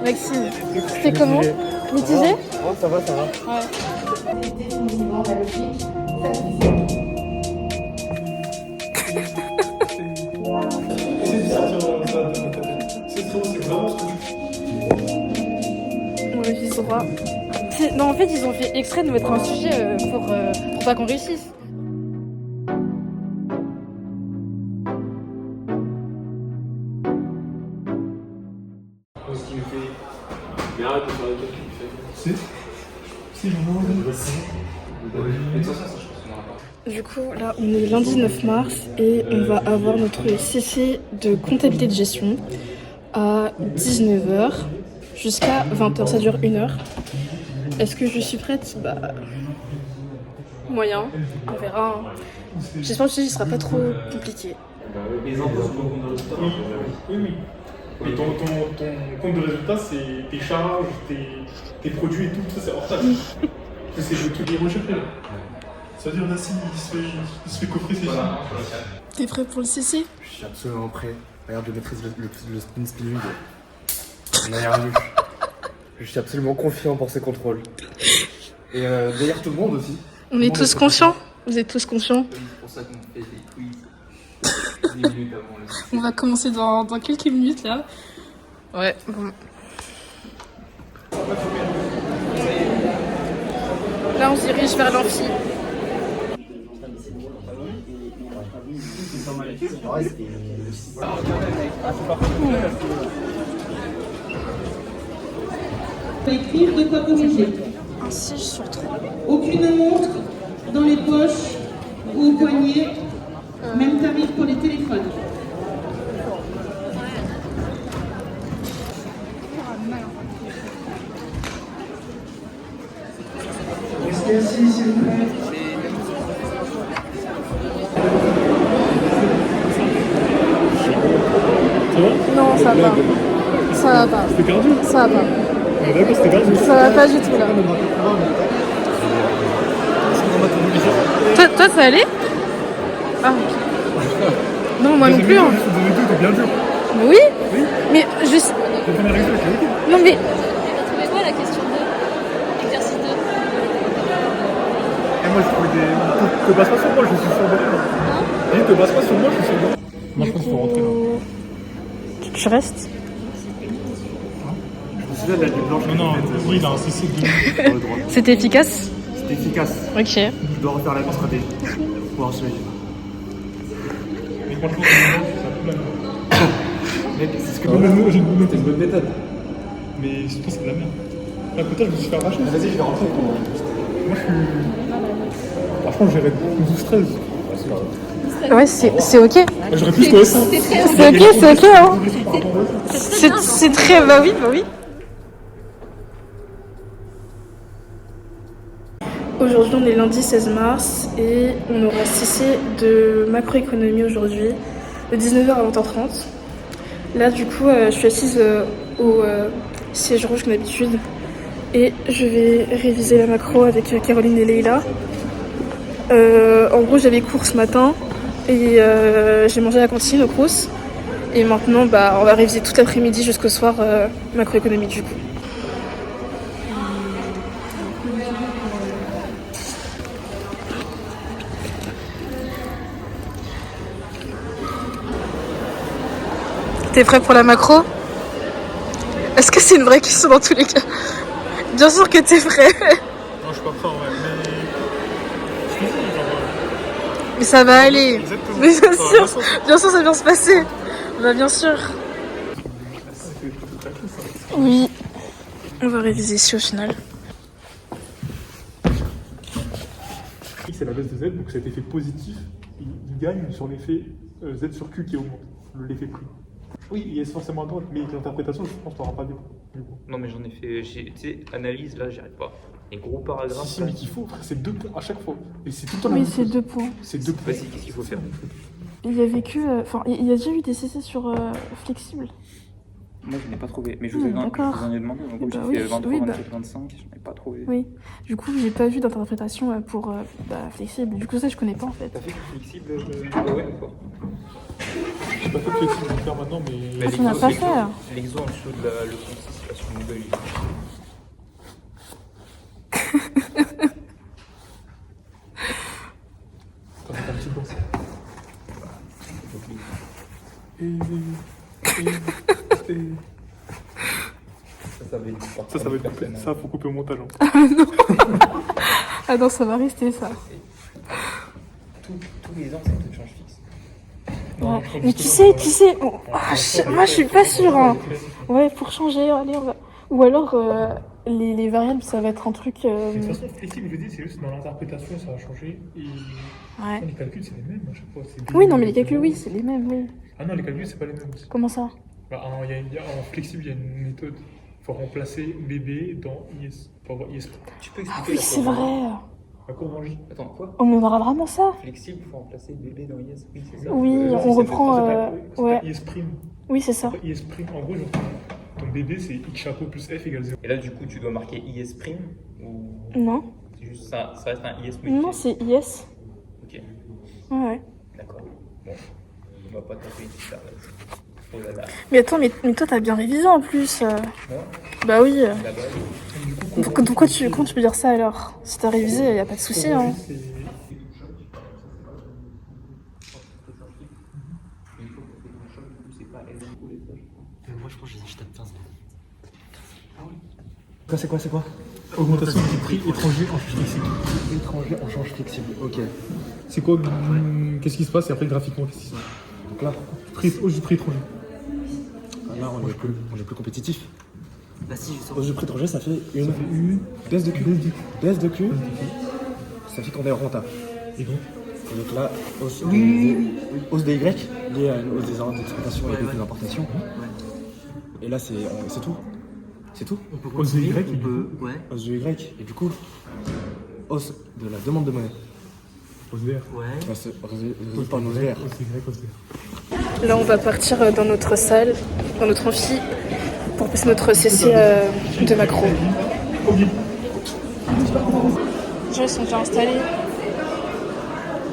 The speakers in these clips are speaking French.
Maxime, c'était comment? Mitigé? Oh, ça va, ça va. Ouais. On révise droit. Non, en fait, ils ont fait exprès de mettre un sujet pour pas qu'on réussisse. Ce qui me fait. Mais arrête de faire des trucs qui fait. Si, je m'en Du coup, là, on est lundi 9 mars et on va avoir notre CC de comptabilité de gestion à 19h jusqu'à 20h. Ça dure 1 heure. Est-ce que je suis prête? Bah, moyen. On verra. Hein. J'espère que ce sera pas trop compliqué. Les impôts sur le compte de résultat. Oui. Et ton compte de résultat, c'est tes charges, tes produits et tout ça, c'est hors taxe. C'est le truc des recherches là. Ça veut dire Nassim, il se fait coffrer ses films. T'es prêt pour le CC? Je suis absolument prêt. Regarde, je maîtrise le spin spinning. On a rien vu. Je suis absolument confiant pour ces contrôles. Et d'ailleurs, tout le monde aussi. On est tous conscients? Vous êtes tous conscients? C'est pour ça qu'on fait des quiz 10 minutes avant le On va commencer dans quelques minutes là. Ouais, bon. Là, on se dirige vers l'amphi. Écrire de quoi corriger. Un siège sur 3. Aucune montre dans les poches ou au poignet. Même tarif pour les téléphones. Restez assis s'il vous plaît. Ça va? Non, ça va pas. Ça va pas. C'était cardio? Ça va pas. D'accord, c'était cardio. Ça va pas du tout là. Toi, ça allait? Ah. Non, moi non plus. Hein. T'es bien dur. Oui. Mais juste. Le premier exercice, c'est ok. Non mais. Trouvez quoi la question 2? Exercice 2. Et moi, je trouvais des. Te base pas sur moi, je suis sur moi. Et te base pas sur moi, je suis sur moi. Moi, je pense qu'il faut rentrer là. Tu restes? Je me souviens de la nuit blanche. Non, oui, il a un CC de dans le droit. C'était efficace? C'était efficace. Ok. Je dois refaire la même stratégie pour assurer. Mais franchement, c'est mec, c'est ce que j'ai une bonne méthode. Mais je pense que c'est de la merde. Là, peut-être je me suis fait arracher. Vas-y, je vais rentrer. Moi, je suis. Franchement, j'irais 12-13. Ouais, c'est ok. J'aurais plus que ça. C'est ok, hein. C'est très. Bah oui. Aujourd'hui, on est lundi 16 mars et on aura CC de macroéconomie aujourd'hui, de 19h à 20h30. Là, du coup, je suis assise au siège rouge comme d'habitude et je vais réviser la macro avec Caroline et Leïla. En gros, j'avais cours ce matin et j'ai mangé à la cantine au Crous. Et maintenant, bah, on va réviser toute l'après-midi jusqu'au soir macroéconomie du coup. T'es prêt pour la macro? Est-ce que c'est une vraie question dans tous les cas? Bien sûr que t'es prêt. Non, je suis pas prêt en vrai, mais. Mais ça va aller. Exactement. Mais bien sûr, ça va bien se passer. Bah bien sûr. Oui. On va réviser ici au final. C'est la baisse de Z, donc cet effet positif, il gagne sur l'effet Z sur Q qui augmente, l'effet prix. Oui, il est forcément à droite, mais l'interprétation, je pense que tu n'auras pas du coup. Non, mais j'en ai fait. Tu sais, analyse, là, j'y arrive pas. Les gros paragraphes. Si, mais qu'il faut, c'est 2 points à chaque fois. Et c'est tout le temps la Oui, même c'est chose. 2 points. C'est 2 points. Vas-y, qu'est-ce qu'il faut faire? Il y a vécu. Enfin, il y a déjà eu des CC sur flexible. Moi, je n'ai pas trouvé. Mais je vous en ai demandé. Donc, Bah j'ai fait 23, oui, 27, 25. Je n'ai pas trouvé. Oui. Du coup, j'ai pas vu d'interprétation pour flexible. Du coup, ça, je connais pas en fait. T'as fait flexible? Ouais, quoi. Je sais pas fait flexible de faire maintenant, mais. Ça n'a pas fait. L'exo en dessous de le compte, c'est pas sûr. Mongolie. T'as fait un petit danse. Ça va être coupé. Ça, faut couper au montage. Hein. Ah non, ça va rester ça. Tous les ans, c'est un taux de change fixe. Ouais. Mais tu sais, bon, moi je suis pas sûre. Hein. Ouais, pour changer, allez, on va. Ou alors les variables, ça va être un truc. De toute façon, flexible, je dis, c'est juste dans l'interprétation, ça va changer. Et Ouais. les calculs, c'est les mêmes à chaque fois. Oui, non, mais les calculs, oui, c'est les mêmes, oui. Ah non, les calculs, c'est pas les mêmes aussi. Comment ça? Bah, en flexible, il y a une méthode. Il faut remplacer bébé dans IS. Pour avoir IS. Tu peux Ah expliquer oui, la c'est courbe vrai. La courbe en J. Attends, quoi? On aura vraiment ça? Flexible, il faut remplacer bébé dans IS. Oui, c'est ça. Oui, on reprend. Ouais. IS prime. Oui, c'est ça. IS prime, en gros, genre, ton bébé, c'est X chapeau plus F égale 0. Et là, du coup, tu dois marquer IS prime ou Non. c'est juste ça reste un IS modifié? Non, c'est IS. Ok, Ouais. d'accord. Bon, on va pas taper ici, ça. Oh là là. Mais attends, mais toi, t'as bien révisé en plus. Moi, Bah oui. là-bas, Comment tu peux dire ça alors? Si t'as révisé, y a pas de souci, hein. Moi, je pense que je tape 15. C'est quoi Augmentation du prix étranger en change flexible. Étranger en change flexible, ok. C'est quoi qu'est-ce qui se passe et après graphiquement, qu'est-ce qui se passe? Donc là, Hausse du prix étranger. là on est plus compétitif. Bah si, je sens. Hausse du prix étranger, ça fait une baisse de Q. Baisse de Q, ça fait qu'on est rentable. Et donc Et donc là, hausse des Y, liée à une hausse des ordres d'exportation et des importations. Et là, c'est tout. C'est tout. On peut Hausse de continuer, Y, on peut. Ouais. Hausse du Y, et du coup, hausse de la demande de monnaie. hausse VR. Ouais. Qui va se résoudre par nos VR. Hausse Y, hausse VR. Là, on va partir dans notre salle, dans notre amphi, pour passer notre CC de macro. Les gens, ils sont déjà installés.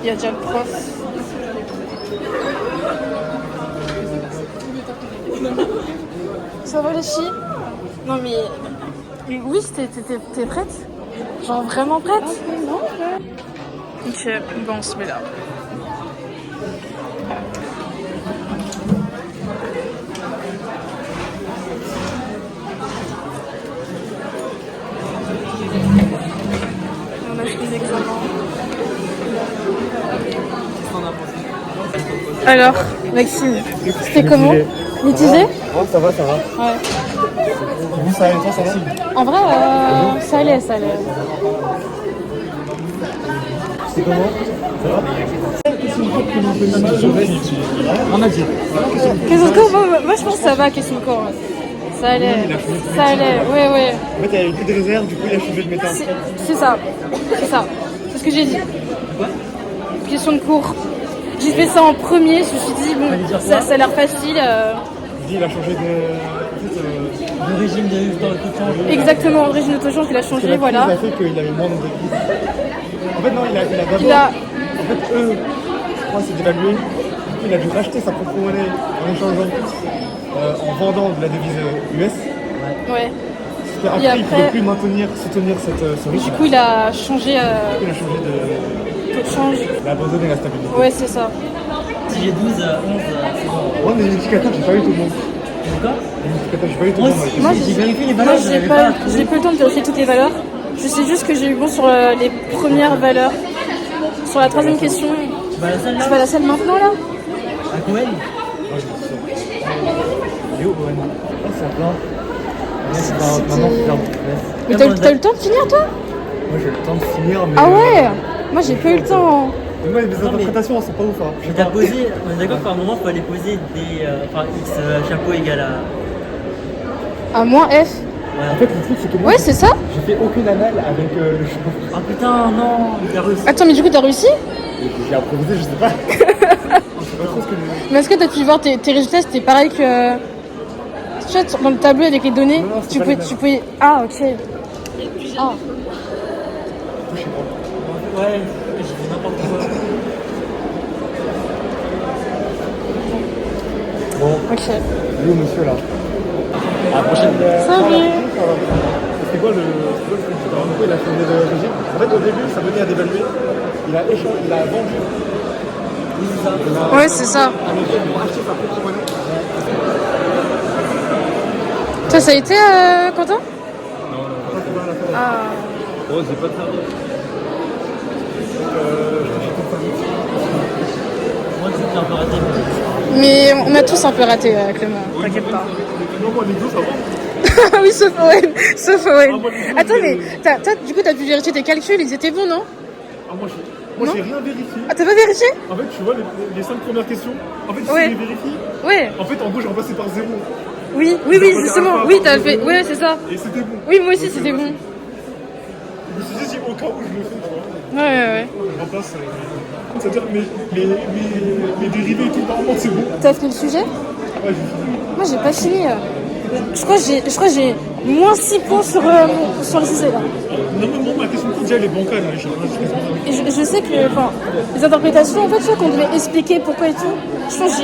Il y a déjà le prof. Ça va les filles? Non mais oui, t'es prête? Genre vraiment prête? Non. Ok, bon, on se met là. On a fait des examens. Alors, Maxime, c'était comment? Mitigé? Oh, ça va. Ouais. Oui, ça va. En vrai, ça allait. C'est comment? Ça va? On a dit. Kessunko, moi je pense que ça va, Kessunko. Ça allait, ouais. En fait, il y avait plus de réserve, du coup, il a changé de méthode. C'est ça. C'est ce que j'ai dit. Question de cours. J'ai fait ça en premier, je me suis dit, bon, ça a l'air facile. Il a changé Le régime de taux-de-change. Exactement, le régime de taux-de-change, il a changé, voilà. Ça a fait qu'il avait moins de En fait, non, il a d'abord. Il a... En fait, eux, je crois, c'est dévalué. Du coup, il a dû racheter sa propre monnaie en échangeant, en vendant de la devise US. Ouais. Et après, il ne pouvait plus soutenir ce rythme. Du coup, il a changé Il a changé de. taux de change. Il a abandonné la stabilité. Ouais, c'est ça. Si j'ai 12, 11, c'est bon. Moi, les indicateurs, j'ai pas eu tout le monde. Pourquoi? Les indicateurs, j'ai pas eu tout le monde. avec Moi, J'ai vérifié les Moi, valeurs, je n'avais pas. j'ai pas eu le temps de vérifier toutes les valeurs. Je sais juste que j'ai eu bon sur les premières valeurs. Sur la troisième question. Bah la salle Tu là. vas à la salle maintenant, là? À Cohen. Yo, Owen. Oh, c'est plein. Maintenant, c'est plein. Mais t'as eu le temps de finir, toi? Moi, j'ai le temps de finir, mais. Ah ouais? Moi, j'ai pas eu le temps. Mais moi, les interprétations, elles sont pas ouf. Hein. Mais t'as posé, on est d'accord qu'à un moment, il fallait poser des. Enfin, X chapeau égal à. À moins F. En fait, le truc, c'est que moi, Ouais, c'est ça? j'ai fait aucune anal avec le chapeau. Ah putain, non, t'as réussi. Attends, mais du coup, t'as réussi? J'ai improvisé, je sais pas. Je sais pas trop ce que Mais est-ce que t'as pu voir tes résultats? C'était pareil que. Tu vois, dans le tableau avec les données, Non, c'est pas les mêmes. tu pouvais. Ah, ok. Ah. Ouais, j'ai fait n'importe quoi. Bon, Ok. où monsieur là? À la prochaine. Salut. C'était quoi le truc? Alors, du coup, il a changé de régime. En fait, au début, ça venait à d'évaluer. Il a vendu. Ouais, c'est ça. Un hôtel pour acheter sa propre monnaie. Ça a été, Quentin? Ah. Oh, c'est pas tard. Moi, c'était un peu raté. Mais on a tous un peu raté, Clément. T'inquiète pas. Non, moi, les deux, ça va. Oui, sauf Owen. Sauf Owen. Attends, mais du coup, t'as pu vérifier tes calculs, ils étaient bons, non? Ah, moi, j'ai rien vérifié. Ah, t'as pas vérifié? En fait, tu vois, les 5 premières questions, en fait, si Ouais. je les vérifie, Ouais. en fait, en gros, j'ai remplacé par 0. Oui, justement. Oui, t'as fait. Ouais, c'est ça. Et c'était bon. Oui, moi aussi, Donc, c'était bon. Je me suis dit, au cas où je le fais, tu vois. Ouais. Je remplace. C'est-à-dire mes dérivés et tout, normalement, c'est bon. T'as fini le sujet? Ouais, Moi, j'ai pas fini. Je crois que j'ai moins 6 points sur le sujet, là. non, mais moi, ma question de déjà, elle est bancale. Hein, Et je sais que, enfin, les interprétations, en fait, je crois qu'on devait expliquer pourquoi et tout. Je pense que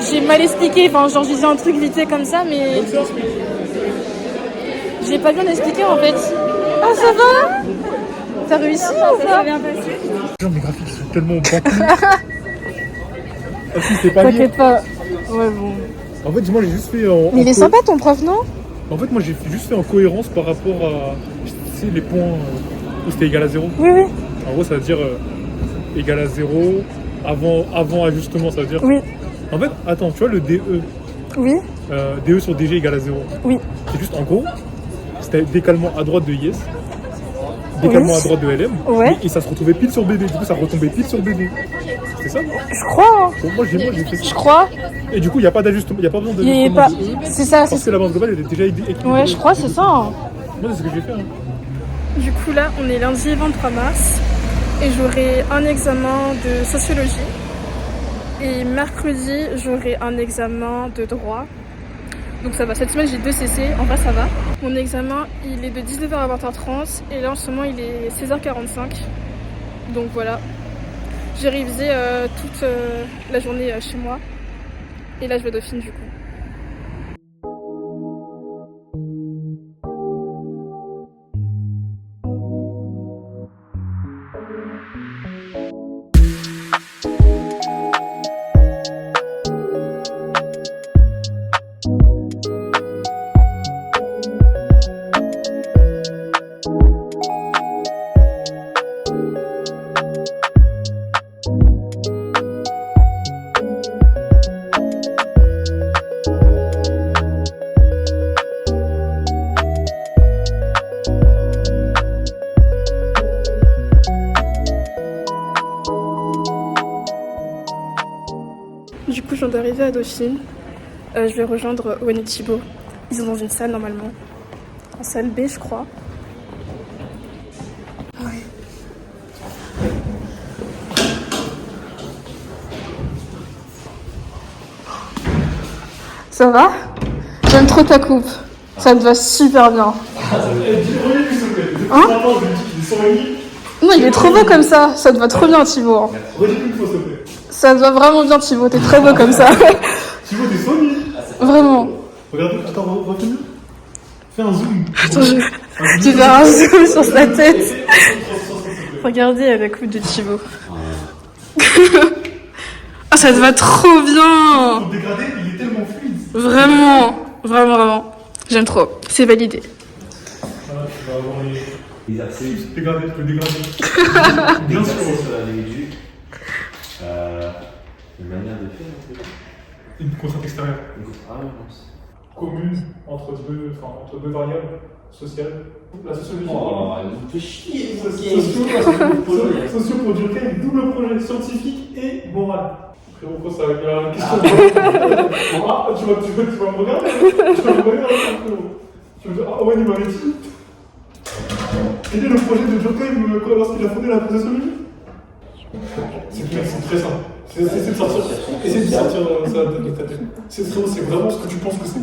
j'ai mal expliqué, enfin, genre, j'ai dit un truc vite fait comme ça, mais j'ai pas bien expliqué, en fait. Ah, ça va? T'as réussi ou pas? Genre, mes graphiques sont tellement bancals. Est-ce que c'est pas lié? T'inquiète pas. Ouais, bon. En fait, moi, j'ai juste fait en. Mais il est sympa, ton prof, non? En fait, moi, j'ai juste fait en cohérence par rapport à. Tu sais, les points où c'était égal à 0. Oui. En gros, ça veut dire égal à 0 avant ajustement, ça veut dire. Oui. En fait, attends, tu vois le DE. Oui. DE sur DG égale à 0. Oui. C'est juste en gros, c'était décalement à droite de IS, décalement à droite de LM, Ouais. et ça se retrouvait pile sur BD. Du coup, ça retombait pile sur BD. C'est ça? Je crois, hein. Bon, moi, j'ai fait ça. Je crois. Et du coup, il n'y a pas d'ajustement, il n'y a pas besoin Il est d'ajustement pas. de E, C'est ça, parce que la balance globale, elle est déjà équilibrée. Ouais, je crois, c'est ça. Hein. Moi, c'est ce que j'ai fait. Hein. Du coup, là, on est lundi 23 mars et j'aurai un examen de sociologie. Et mercredi, j'aurai un examen de droit. Donc ça va, cette semaine j'ai 2 CC, en vrai ça va. Mon examen, il est de 19h à 20h30 et là en ce moment il est 16h45. Donc voilà, j'ai révisé toute la journée chez moi. Et là je vais à Dauphine du coup. Du coup, je viens d'arriver à Dauphine. Je vais rejoindre Owen et Thibaut. Ils sont dans une salle normalement. En salle B, je crois. Ouais. Ça va? J'aime trop ta coupe. Ça te va super bien. Hein? Non, il est trop beau comme ça. Ça te va trop bien, Thibaut. Ça te va vraiment bien, Thibaut. T'es très beau comme ça. Thibaut, t'es soigné. Vraiment. Regarde, attends, refais mieux. Fais un zoom. Attends, tu fais un zoom sur sa tête. Regardez la coupe de Thibaut. Ah, ça te va trop bien. Ton dégradé, il est tellement fluide. Vraiment. J'aime trop. C'est validé. Voilà, tu vas avoir Les accès. dégradé, le dégradé. Bien sûr. Sur la réduction. Une manière de faire, en fait. Une contrainte extérieure. Ah ouais, non. Commune entre deux variables sociales. La sociologie. Oh, elle nous fait chier, Socio pour du avec double projet scientifique et moral. Frérot, quoi, ça va être une question. Ah, tu vas me regarder. Tu vas me regarder, frérot. Tu vas me dire, ah ouais, il m'avait dit. Quel est le projet de Durkheim lorsqu'il a fondé la sociologie? C'est très simple. Essaye de sortir ça de ta tête. C'est vraiment ce que tu penses que c'est.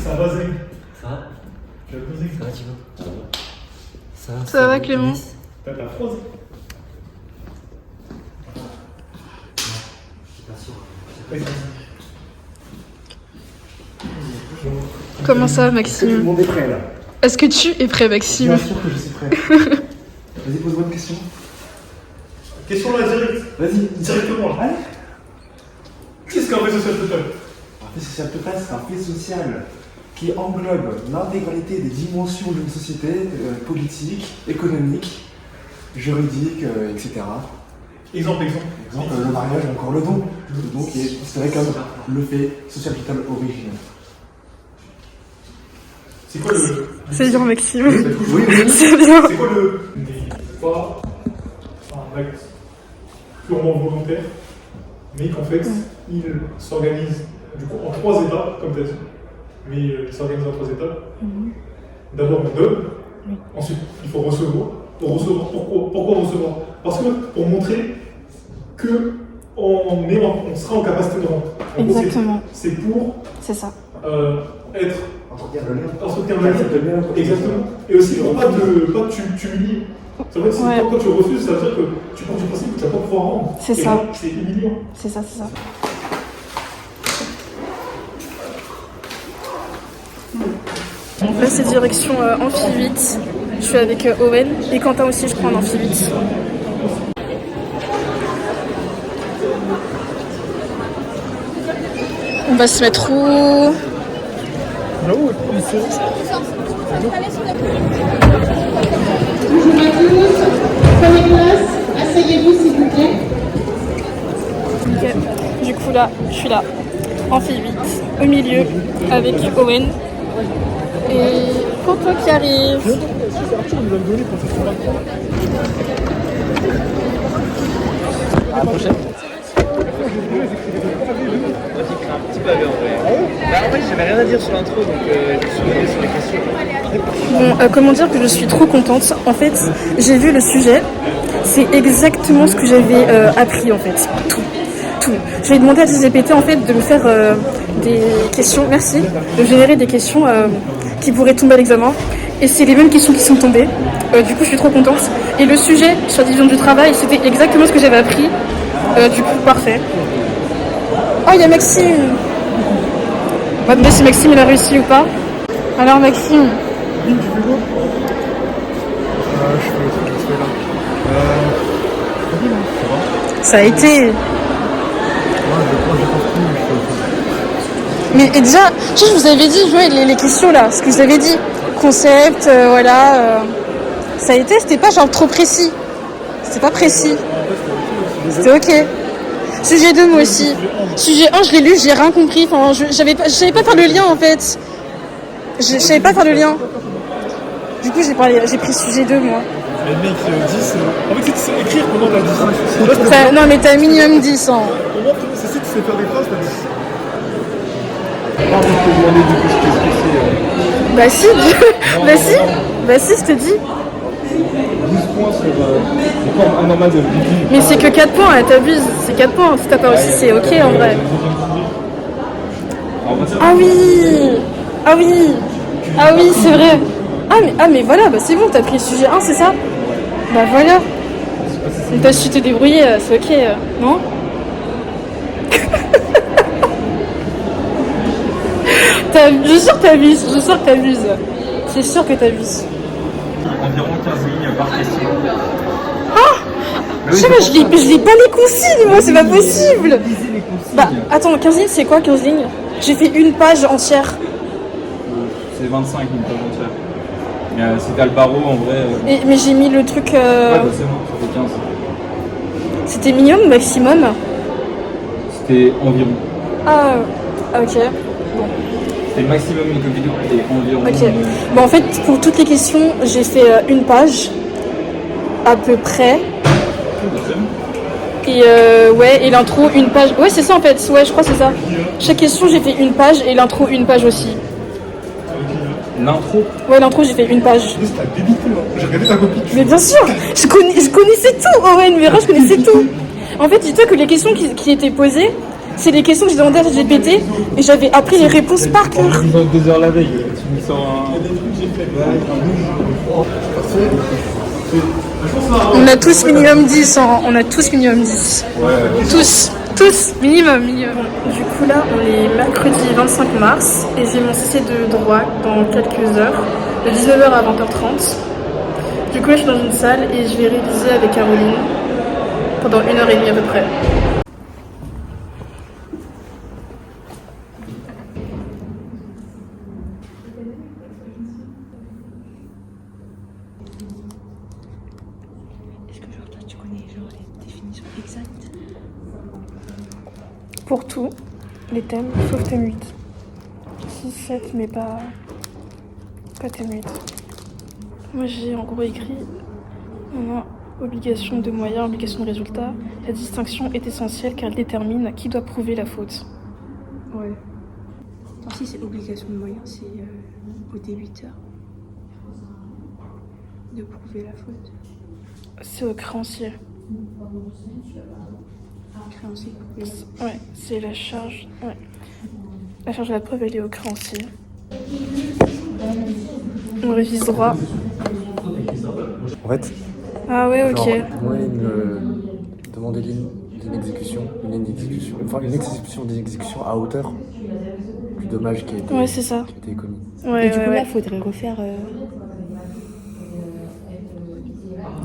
Ça va, Zé. Ça va? Tu vas poser. Ça va, Thibaut? Ça va? Ça va, Clément? T'as ta phrase. Je suis pas sûr. Vas-y. Comment ça, Tout le Maxime? monde est prêt là. Est-ce que tu es prêt, Maxime? Bien sûr que je suis prêt. Vas-y, pose-moi une question. Question là, direct. Vas-y. Directement. Allez. Qu'est-ce qu'un fait social total? Un fait social total, c'est un fait social qui englobe l'intégralité des dimensions d'une société, politique, économique, juridique, etc. Exemple. Exemple, le mariage ou encore le don. Le don qui est considéré comme le fait social total originel. C'est quoi le. C'est bien, Maxime. Oui. C'est bien. C'est quoi le. Pas un acte purement volontaire, mais qu'en fait, il s'organise du coup en 3 étapes, comme tu as dit. Mais il s'organise en 3 étapes. D'abord, on donne. Ensuite, il faut recevoir. Pour recevoir, pourquoi recevoir? Parce que pour montrer que on sera en capacité de rendre. Exactement. C'est pour C'est ça. être. Entretenir le lien. Exactement. Et aussi pour pas t'humilier. Ça veut dire que quand tu refuses, ça veut dire que tu prends du principe que tu vas pas pouvoir rendre. C'est ça. Là, c'est humiliant. C'est ça. Là, c'est direction Amphi 8. Je suis avec Owen et Quentin aussi, je prends en Amphi 8. On va se mettre où? Bonjour à tous, prenez place, asseyez-vous s'il vous plaît. Ok. Du coup là, je suis là, Amphi 8, au milieu, avec Owen et Quentin qui arrive. À la prochaine. Un petit pavé en vrai. Bah, en vrai, j'avais rien à dire sur l'intro, donc je suis revenu sur les questions. Bon, comment dire que je suis trop contente. En fait, j'ai vu le sujet. C'est exactement ce que j'avais appris en fait. Tout. J'ai demandé à ChatGPT en fait de me faire des questions. Merci. De générer des questions qui pourraient tomber à l'examen. Et c'est les mêmes questions qui sont tombées. Du coup, je suis trop contente. Et le sujet sur la division du travail, c'était exactement ce que j'avais appris. Du coup, parfait. Oh, il y a Maxime. On va demander si Maxime il a réussi ou pas. Alors Maxime. Bim, tu fais quoi? Je fais le truc, je fais là. Ça a été. Mais et déjà, je vous avais dit, les questions là, ce que je vous avais dit. Concept, voilà. Ça a été, c'était pas genre trop précis. C'était pas précis. C'était ok. Sujet 2, moi aussi. Sujet 1, je l'ai lu, j'ai rien compris. Enfin, je savais pas faire le lien en fait. Je savais pas faire le lien. Du coup, j'ai pris sujet 2, moi. Les mecs, 10. En fait, c'est écrire pendant la 10. Non, mais t'as minimum 10. Hein. Au moins, c'est si tu sais faire des phrases, t'as 10. Bah si, bah si, je te dis. 12 points sur un normal de Vicky. Mais c'est que 4 points, là, t'abuses. C'est 4 points. Si t'as pas aussi, c'est ok en vrai. Ah oui, c'est vrai. Ah mais voilà, bah c'est bon, t'as pris le sujet 1, c'est ça? Bah voilà. T'as su te débrouiller, c'est ok, non? Je suis sûre que t'abuses, C'est sûr que t'abuses. Environ 15 lignes par question. Je sais pas, je lis pas les consignes, moi, c'est pas possible. Bah, attends, 15 lignes, c'est quoi 15 lignes? J'ai fait une page entière. C'est 25 lignes par entière. Mais si t'as le barreau, en vrai... Mais j'ai mis le truc... Ouais, bah c'est bon, ça fait 15. C'était minimum ou maximum? C'était environ. Ah, ok. Bon. C'était maximum une copie et environ... Ok. Bon, en fait, pour toutes les questions, j'ai fait une page, à peu près. Et ouais, et l'intro, une page. Ouais, c'est ça en fait. Ouais, je crois que c'est ça. Chaque question, j'ai fait une page et l'intro, une page aussi. L'intro? Ouais, l'intro, j'ai fait une page. T'as débité, là. J'ai regardé ta copie. Mais bien sûr, je connaissais tout, Owen, mais je connaissais tout. En fait, dis-toi que les questions qui étaient posées, c'est les questions que j'ai demandées à GPT et j'avais appris les réponses par cœur. 2 heures la veille, tu me sors un... On a tous minimum 10, hein. On a tous minimum 10. Ouais. Tous, minimum. Du coup là, on est mercredi 25 mars et j'ai mon CC de droit dans quelques heures, de 19h à 20h30. Du coup, là, je suis dans une salle et je vais réviser avec Caroline pendant 1h30 à peu près. Est-ce que genre toi tu connais genre les définitions exactes? Pour tout, les thèmes, sauf thème 8. 6, 7, mais pas thème 8. Moi j'ai en gros écrit obligation de moyens, obligation de résultat. La distinction est essentielle car elle détermine qui doit prouver la faute. Ouais. Alors si c'est obligation de moyens, c'est au débiteur de prouver la faute. C'est au créancier. Créancier. Ouais, c'est la charge. Ouais. La charge de la preuve, elle est au créancier. On révise droit. En fait, Ah ouais, ok. genre, moi, il me demandait une exécution, enfin une exécution d'exécution à hauteur du dommage qui a été, Ouais, c'est ça. qui a été commis. Ouais, Et du coup ouais, là, ouais. faudrait refaire.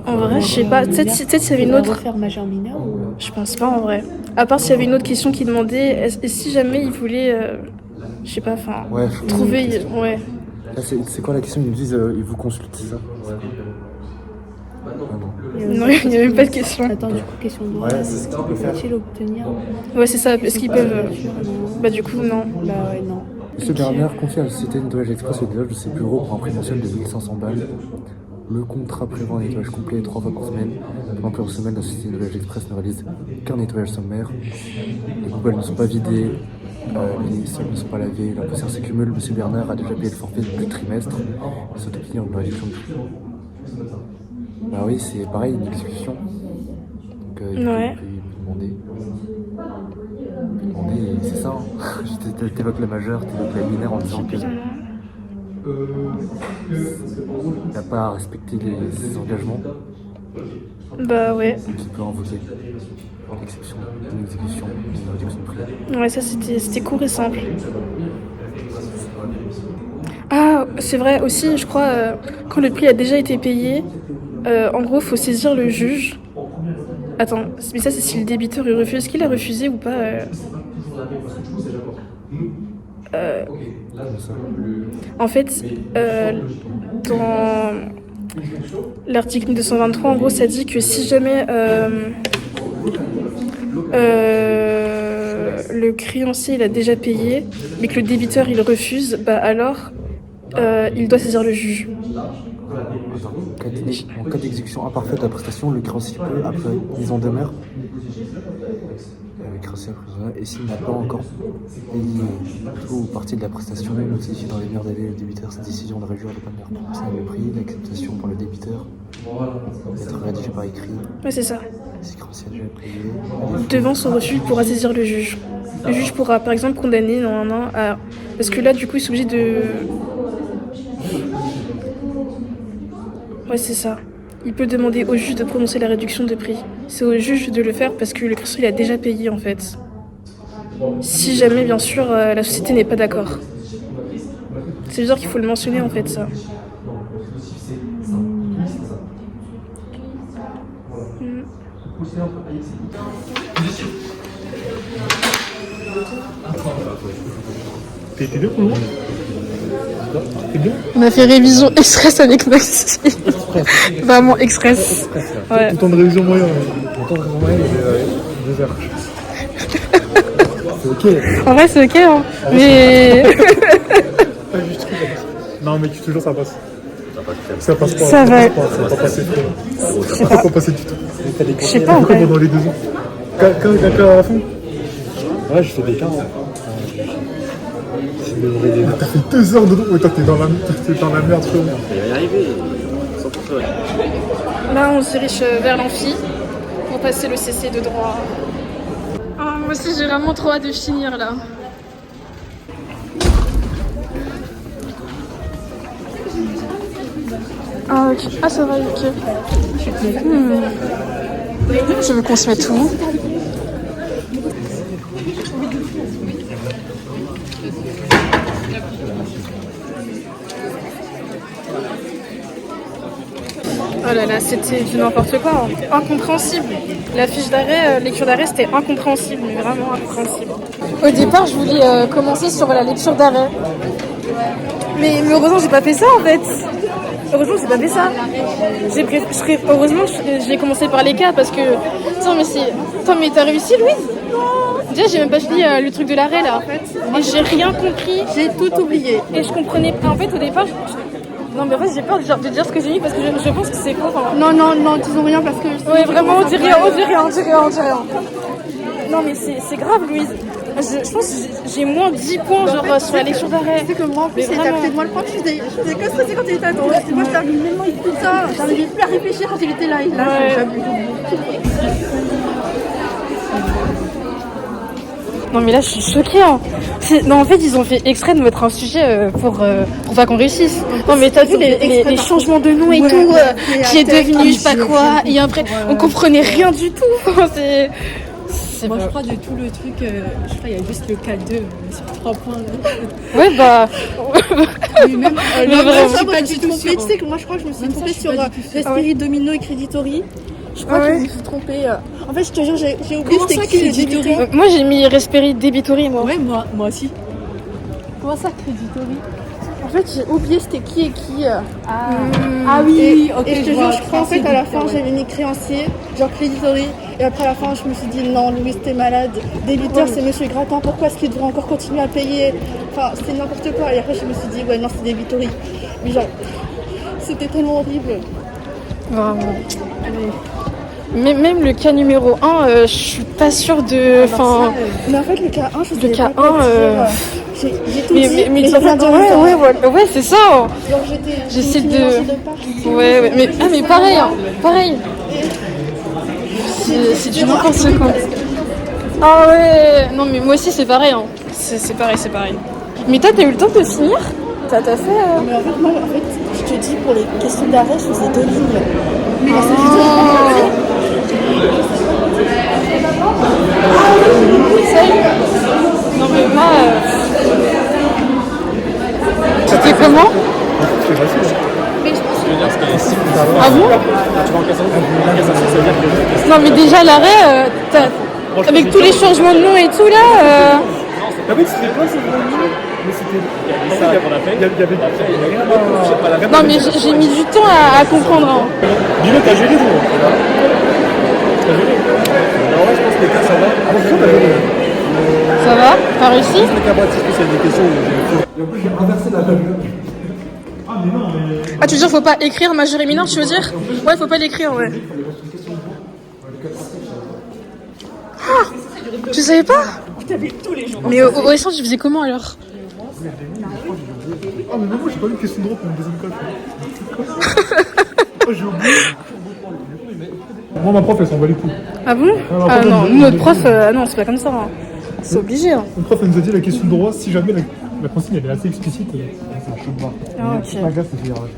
En vrai, je sais pas. Peut-être s'il y avait une autre. Refaire majeur mineur ou. Je pense pas en vrai. À part s'il y avait une autre question qui demandait et si jamais il voulait, je sais pas, enfin, Ouais, trouver. Ouais. Là, c'est quoi la question? Ils nous disent, ils vous consultent, c'est ça? Ah non. Non, il n'y a même pas de question. Attends, du coup, question de droit. Ouais, c'est ce qu'il peut faire. Faut-il obtenir? Ouais, c'est ça. Est-ce qu'ils peuvent. Bah, du coup, non. Bah ouais, non. Monsieur Bernard confie à la société Nettoyage Express le délage de ses bureaux pour un prix mensuel de 1500 balles. Le contrat prévoit un nettoyage complet 3 fois par semaine. Pendant plusieurs semaines, la société Nettoyage Express ne réalise qu'un nettoyage sommaire. Les poubelles ne sont pas vidées, les sols ne sont pas lavés, la poussière s'accumule. Monsieur Bernard a déjà payé le forfait depuis le trimestre. Il s'autoplie en une réduction de prix. Bah oui, c'est pareil, une exécution. Donc Ouais. il peut demander, c'est ça. Hein. T'évoques la majeure, t'évoques la mineure en disant que il n'a pas à respecter ses engagements. Bah ouais. Donc il peut invoquer en exception d'une exécution, une réduction de prix. Ouais, ça c'était court et simple. Ah, c'est vrai aussi, je crois, quand le prix a déjà été payé, en gros, faut saisir le juge. Attends, mais ça c'est si le débiteur il refuse. Est-ce qu'il a refusé ou pas En fait, dans l'article 223, en gros, ça dit que si jamais le créancier il a déjà payé, mais que le débiteur il refuse, bah alors il doit saisir le juge. En cas d'exécution imparfaite de la prestation, le créancier peut, après mise en demeure, et s'il n'a pas encore payé tout ou partie de la prestation, notifie dans les meilleurs délais le débiteur sa décision de réduire de manière proportionnelle le prix, l'acceptation par le débiteur, être rédigé par écrit. Ouais, c'est ça. Si le créancier a déjà payé. Devant son refus, il pourra saisir le juge. Le juge pourra par exemple condamner parce que là du coup il est obligé de. Ouais, c'est ça. Il peut demander au juge de prononcer la réduction de prix. C'est au juge de le faire parce que le créancier il a déjà payé en fait. Si jamais, bien sûr, la société n'est pas d'accord. C'est-à-dire qu'il faut le mentionner en fait, ça. T'es bien pour le moment? T'es bien? On a fait révision express avec Maxi. Vraiment express. Ouais. Tout le temps de révision moyen. Le temps de raison moyen, il est 2 heures. C'est ok. En vrai, c'est ok, hein. Mais. Pas juste trop. Non, mais toujours ça passe. Ça passe pas. Ça va. Ça va pas passer trop. Ça va pas passer du tout. Je sais pas en Pourquoi vrai. pendant les 2 ans? Quand à la fin? Ouais, je fais des cas. T'as fait 2 heures de droit, mais toi t'es dans la merde, frérot. Il va y arriver, 100%. Là, on se dirige vers l'amphi pour passer le CC de droit. Ah, moi aussi, j'ai vraiment trop hâte de finir là. Ah, ok. Ah, ça va, ok. Je veux qu'on se mette où? Oh là là, c'était du n'importe quoi, hein. Incompréhensible. La fiche d'arrêt, lecture d'arrêt, c'était incompréhensible, mais vraiment incompréhensible. Au départ, je voulais commencer sur la lecture d'arrêt. Mais heureusement, j'ai pas fait ça en fait. Heureusement, j'ai pas fait ça. Heureusement, j'ai commencé par les cas parce que. Attends, mais t'as réussi, Louise? Déjà, j'ai même pas fini le truc de l'arrêt là en fait. Et j'ai rien compris. J'ai tout oublié. Et je comprenais pas. En fait, au départ, non, mais en fait, j'ai peur de dire ce que j'ai mis parce que je pense que c'est faux. Enfin... Non, disons rien parce que. Ouais, vraiment, on dit rien. Non, mais c'est grave, Louise. Je pense que j'ai moins 10 points genre sur la lecture d'arrêt. C'est que moi en plus c'était à côté de moi le prof, je faisais que stresser quand il était à côté. Moi je t'arrive maintenant il fait ça, j'arrivais plus à réfléchir quand il était là. Et là j'avoue. Non mais là je suis choquée hein. Non en fait ils ont fait exprès de mettre un sujet pour pas qu'on réussisse. Non mais t'as vu les changements de nom et tout qui est devenu je sais pas quoi et après on comprenait rien du tout. Moi je crois de tout le truc, je crois qu'il y a juste le K2 sur 3 points là. Ouais bah... Mais même, moi je me suis trompée, tu sais que moi je crois que je me suis trompée sur Respiri, Domino et Créditory. Je crois que je me suis trompée. En fait je te jure j'ai oublié c'était qui Créditory. Moi j'ai mis Respiri, Débitory moi. Ouais moi aussi. Comment ça Créditory? En fait j'ai oublié c'était qui et qui. Ah oui, ok. Et je te jure je crois en fait à la fin j'avais mis créancier, genre Créditory. Et après à la fin, je me suis dit non, Louise, t'es malade. Débiteur, c'est Monsieur Gratin. Pourquoi est-ce qu'il devrait encore continuer à payer? Enfin, c'était n'importe quoi. Et après, je me suis dit, ouais, non, c'est Débitory. Mais genre, c'était tellement horrible. Vraiment. Mais même le cas numéro 1, je suis pas sûre de. Enfin. Mais en fait, le cas 1, je sais le cas 1, j'ai tout dit. Mais j'ai rien dit. Ouais, c'est ça. Donc j'essaie de. Ouais, mais pareil, hein, pareil. C'est du n'importe quoi. Ah ouais. Non mais moi aussi c'est pareil hein. C'est pareil. Mais toi t'as eu le temps de finir? T'as fait Mais en fait moi je te dis pour les questions d'arrêt je faisais 2 lignes. Mais non mais moi c'était comment? Ah bon? Non mais déjà l'arrêt, avec tous les changements de nom et tout là... Ah oui, c'était quoi ce nom? Mais c'était... Non mais j'ai mis du temps à comprendre. Hein. Dis-le, t'as géré vous? T'as géré? Non, ouais, je pense que les cas ça va. Ah bon, c'est ça, t'as géré? Ça va? T'as réussi? C'est qu'à moitié spécial des questions où... Et en plus j'ai inversé la table. Ah tu veux dire faut pas écrire majeur et mineur tu veux dire? Ouais faut pas l'écrire ouais. Ah tu savais pas? Mais au essence tu faisais comment alors? Ah mais moi j'ai pas eu de question de droit pour une deuxième classe. Oh j'ai oublié. Moi ma prof elle s'en bat les couilles. Ah bon? Ah non, notre prof, non c'est pas comme ça. Hein. C'est obligé. Hein. Notre prof elle nous a dit la question de droit si jamais la consigne elle est assez explicite, c'est un chaud de barre. Ah ok. La glace ça fait arracher.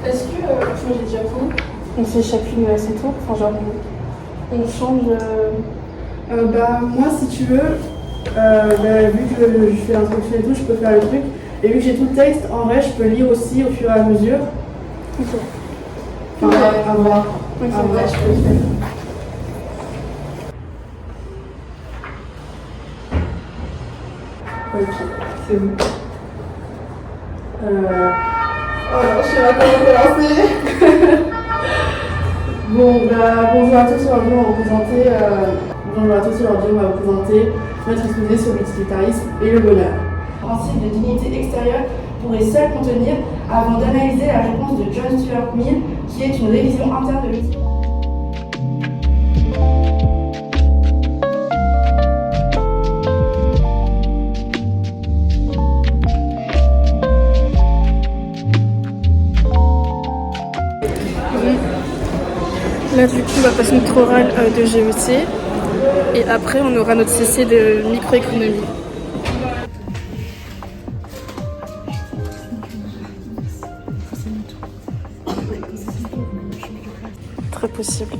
Est-ce que j'ai déjà tout? On fait chacune ses tours, enfin genre on change. Bah moi si tu veux, vu que je fais l'introduction et tout, je peux faire le truc. Et vu que j'ai tout le texte, en vrai je peux lire aussi au fur et à mesure. Ok. Enfin à voir. Okay. À voir, je peux le faire. Ok, c'est bon. Oh, je sais pas comment commencer. Bon, bah, bonjour à tous, aujourd'hui on va vous présenter, notre exposé sur l'utilitarisme et le bonheur. Le principe de dignité extérieure pourrait seul contenir avant d'analyser la réponse de John Stuart Mill, qui est une révision interne de l'utilitarisme. Là du coup on va passer notre oral de GET et après on aura notre CC de microéconomie. Très possible.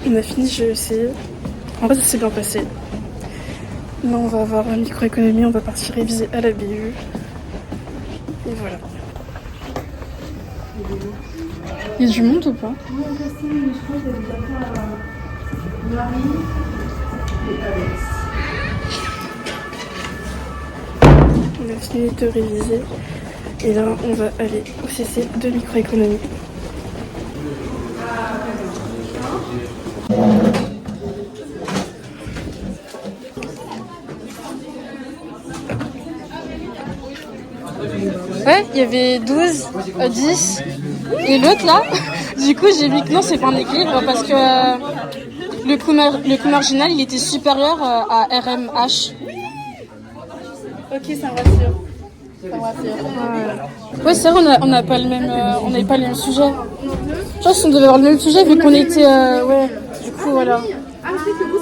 On a fini GEC. En vrai, ça s'est bien passé. Là, on va avoir une microéconomie, on va partir réviser à la BU. Et voilà. Il y a du monde ou pas? On a fini de réviser. Et là, on va aller au CC de microéconomie. Ouais, il y avait 12, 10 et l'autre là, du coup j'ai vu que non, c'est pas un équilibre parce que le coût marginal il était supérieur à RMH. Ok, ça me rassure. Ça me rassure. Ouais, c'est vrai, on n'a pas le même, on n'avait pas le même sujet. Je pense qu'on devait avoir le même sujet vu qu'on était, ouais, du coup voilà.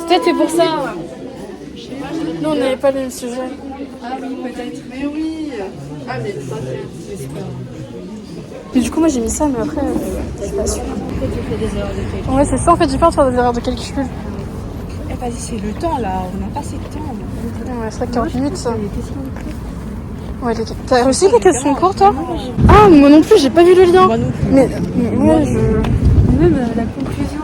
Peut-être c'est pour ça. Nous on n'avait pas le même sujet. Ah oui, peut-être. Mais oui. Ah mais ça c'est pas. Mais du coup moi j'ai mis ça mais après je suis pas sûre. Après tu fais des erreurs de calcul. Ouais c'est ça en fait, j'ai peur de faire des erreurs de calcul. Eh vas-y, c'est le temps là, on n'a pas assez de temps. Ouais, c'est vrai que 40 minutes ça. Ouais, t'as réussi les questions courtes toi? Ah moi non plus, j'ai pas vu le lien. Moi non plus. Mais ouais, Même la conclusion.